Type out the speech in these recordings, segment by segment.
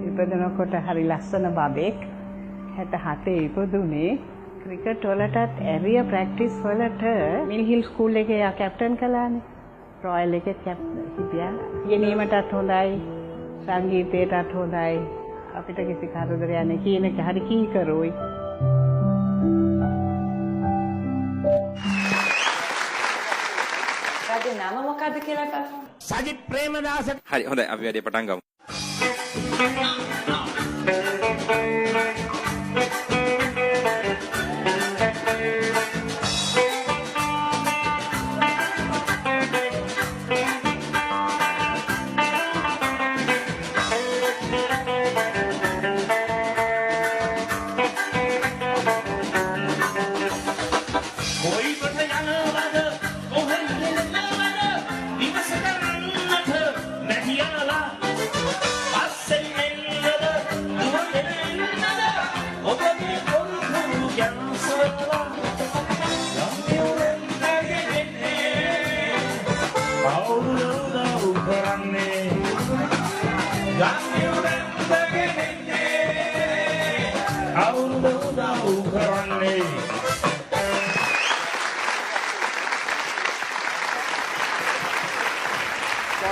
ඉපදනකොට හරි ලස්සන බබෙක් 67 ඉපදුනේ ක්‍රිකට් වලටත් ඇරිය ප්‍රැක්ටිස් වලට මිල් හිල් ස්කූල් එකේ යා කැප්ටන් කළානේ. රොයල් එකේ කැප්ටන් හිටියා. ගෙනීමටත් හොඳයි, සංගීතයටත් හොඳයි. අපිට කිසි කරදරයක් නැහැ කියන එක හරි කීකරුයි. රජේ නම මොකද්ද කියලා බලන්න. සජිත් ප්‍රේමදාස. හරි හොඳයි අපි වැඩේ පටන් ගමු.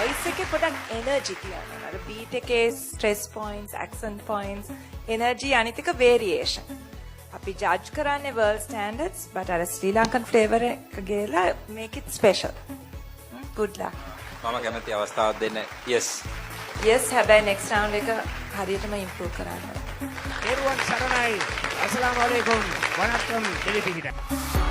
වොයිස් එකේ පොඩක් එනර්ජි තියෙනවා. අර බීට් එකේ stress points, accent points, energy අනිත් එක වේරියේෂන්. අපි ජජ් කරන්නේ වර්ල්ඩ් ස්ටෑන්ඩඩ්ස්, but අර ශ්‍රී ලංකන් ෆ්ලේවර් එක ගේලා make it special. good luck. මම කැමති අවස්ථාවක් දෙන්න. yes. yes හැබැයි next round එක හරියටම improve කරන්න. එරුවන් සරණයි. අස්ලාම් අලයිකුම්. වණක්කම් දෙලිපිහිට.